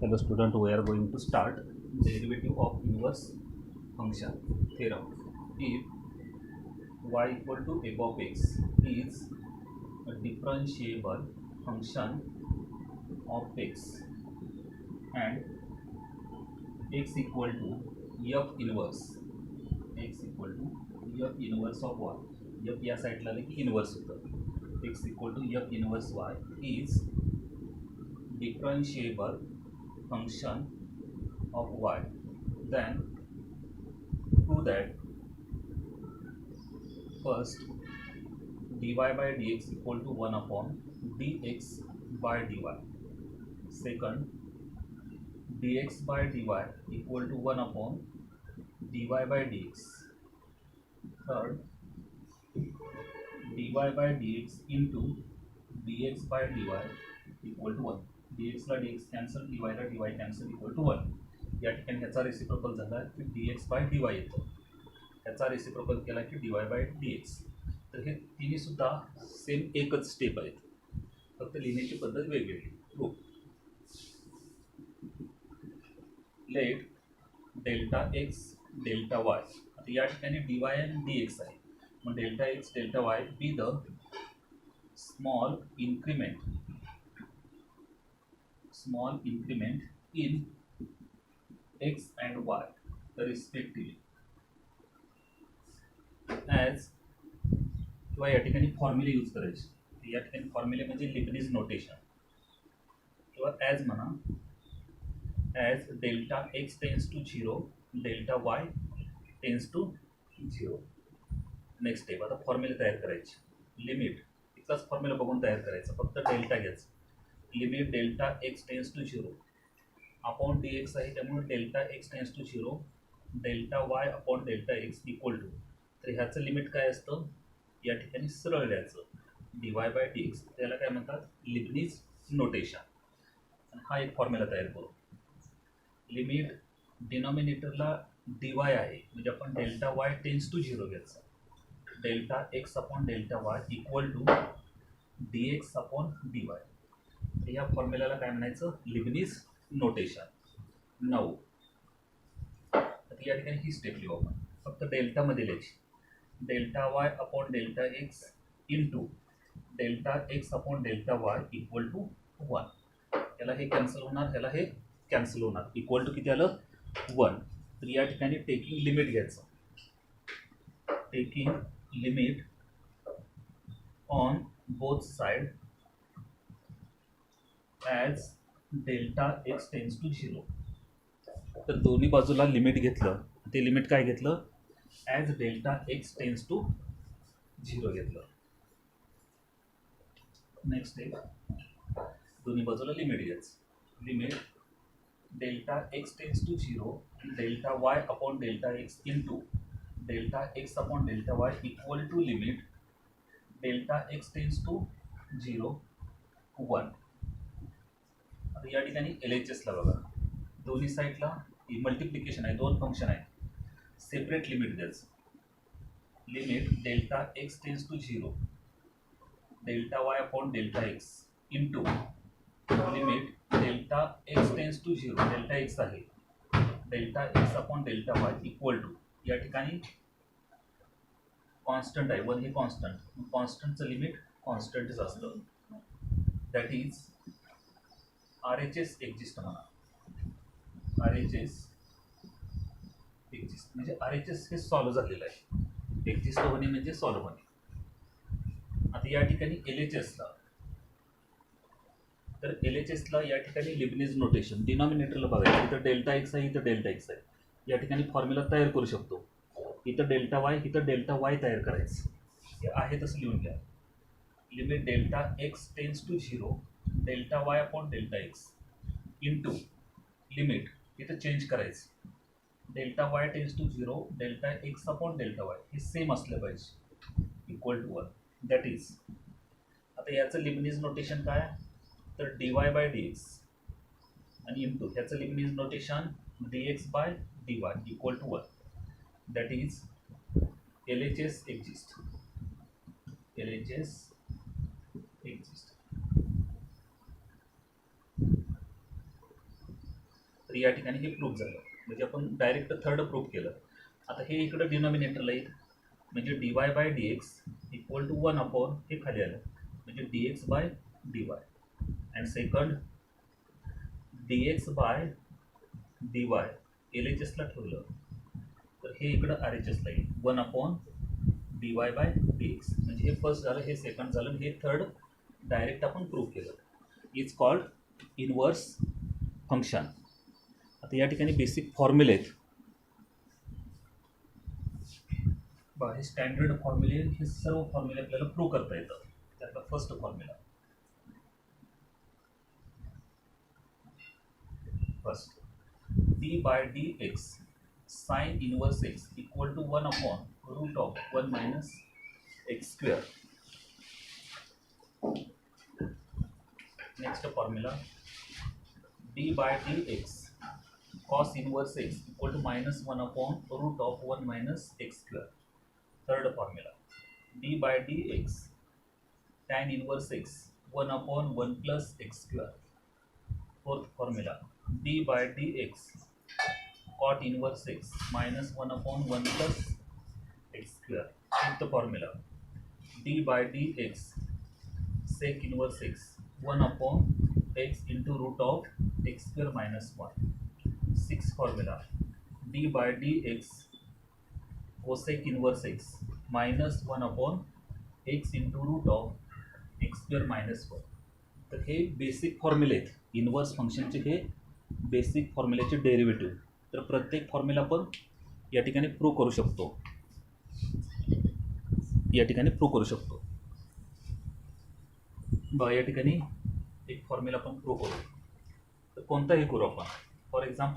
Hello student, we are going to start derivative of inverse function theorem. If y equal to f of x is a differentiable function of x and x equal to f inverse of y, f या साईडला आलं की inverse होतं, x equal to f inverse y is differentiable function of y, then prove that first dy by dx equal to 1 upon dx by dy, second dx by dy equal to 1 upon dy by dx, third dy by dx into dx by dy equal to 1, dx ला dx cancel, dy ला dy cancel equal to 1. या ठिकाणी ह्याचा reciprocal झाला की dx by dy येतो, ह्याचा reciprocal केला की dy बाय dx. तर हे तिन्ही सुद्धा सेम एकच स्टेप आहेत, फक्त लिहिण्याची पद्धत वेगवेगळी. हो, let delta x delta y, आता या ठिकाणी dy आणि dx आहे, मग delta x delta Y be the small increment in x and y respectively as, किंवा या ठिकाणी फॉर्म्युले यूज करायचे. या ठिकाणी फॉर्म्युले म्हणजे लिबनिज नोटेशन, किंवा ॲज म्हणा, as delta x tends to 0 delta y tends to 0. Next step, आता फॉर्म्युले तयार करायचे. लिमिट इतकाच फॉर्म्युला बघून तयार करायचा, फक्त डेल्टा घ्यायचं. Limit delta x tends to 0 upon d x आहे, त्यामुळे delta x tends to 0 delta y upon delta x equal to, तर ह्याचं लिमिट काय असतं, या ठिकाणी सरळ लिहायचं dy बाय डी एक्स, त्याला काय म्हणतात, लिबनिज नोटेशन. हा एक फॉर्म्युला तयार करू. लिमिट डिनॉमिनेटरला dy आहे, म्हणजे आपण डेल्टा वाय टेन्स टू 0 घ्यायचं, delta x upon delta y equal to d x upon d y. तर या फॉर्म्युल्याला काय म्हणायचं, लिबनिज नोटेशन. 9. आता या ठिकाणी ही स्टेप लिहू आपण, फक्त डेल्टामध्ये लिहायची, delta y upon delta x into delta x upon delta y equal to 1. याला हे कॅन्सल होणार, ह्याला हे कॅन्सल होणार, इक्वल टू किती आलं, 1. तर या ठिकाणी टेकिंग लिमिट घ्यायचं, taking limit on both side as delta x tends to 0. तर दोन्ही बाजूला लिमिट घेतलं, ते लिमिट काय घेतलं, as delta x tends to 0 घेतलं. नेक्स्ट स्टेप, दोन्ही बाजूला लिमिट घ्यायचं, limit delta x tends to 0 delta y upon delta x into delta x upon delta y equal to limit delta x tends to 0 1. आता या ठिकाणी LHSला बघा, दोन्ही साईडला मल्टिप्लिकेशन आहे, दोन फंक्शन आहे, सेपरेट लिमिट द्यायचं. Limit delta x tends to 0 delta y upon delta x into limit delta x tends to 0 delta x आहे, delta x upon delta y equal to, या ठिकाणी कॉन्स्टंट आहे, 1 हे कॉन्स्टंट, कॉन्स्टंटचं लिमिट कॉन्स्टंटच असतं, that is RHS exist म्हणा, RHS exist म्हणजे RHS हे solve झालेलं आहे, एक्झिस्ट होणे म्हणजे सॉल्व्ह होणे. आता या ठिकाणी LHSला, तर LHSला या ठिकाणी लिबनिज नोटेशन, डिनॉमिनेटरला बघायचं, इथं डेल्टा एक्स आहे, इथं डेल्टा एक्स आहे, या ठिकाणी फॉर्म्युला तयार करू शकतो, इथं डेल्टा वाय, इथं डेल्टा वाय तयार करायचं, हे आहे तसं लिहून घ्या. Limit delta x tends to 0 delta y upon delta x into limit इथं चेंज करायचं, delta y tends to 0 delta x upon delta y, हे सेम असलं पाहिजे, इक्वल टू 1. दॅट इज, आता याचं लिबनिज नोटेशन काय, तर dy बाय dx आणि इंटू ह्याचं Leibniz notation dx by dy equal to 1. That is LHS exist, LHS exist. तर या ठिकाणी हे प्रूफ झालं, म्हणजे आपण डायरेक्ट थर्ड प्रूफ केलं. आता हे इकडं डिनॉमिनेटरला येईल, म्हणजे dy by dx equal to 1 upon हे खाली आलं, म्हणजे dx by dy. And second dx by dy LHSला ठेवलं तर हे इकडं RHSला येईल, 1 अपॉन dy बाय dx. म्हणजे हे फर्स्ट झालं, हे सेकंड झालं, हे थर्ड डायरेक्ट आपण प्रूव्ह केलं. Is called inverse function. आता या ठिकाणी बेसिक फॉर्म्युले आहेत, हे स्टँडर्ड फॉर्म्युले, हे सर्व फॉर्म्युले आपल्याला प्रूव्ह करता येतं. त्यातला first formula, first d by dx sine inverse x equal to 1 upon root of 1 minus x square. Next formula d by dx cos inverse x equal to minus 1 upon root of 1 minus x square. Third formula d by dx tan inverse x 1 upon 1 plus x square. Fourth formula d by dx cot inverse x minus 1 upon 1 plus x square. Fifth formula d by dx sec inverse x 1 upon x into root of x square minus 1. Six formula d by dx cosec inverse x minus 1 upon x into root of x square minus 1. तर हे basic फॉर्म्युले आहेत inverse फंक्शनचे, हे basic फॉर्म्युल्याचे derivative. तर प्रत्येक formula आपण या ठिकाणी प्रूव्ह करू शकतो, या ठिकाणी प्रूव्ह करू शकतो. या ठिकाणी एक फॉर्म्युला आपण प्रूव्ह करू, तर कोणताही करू आपण. For example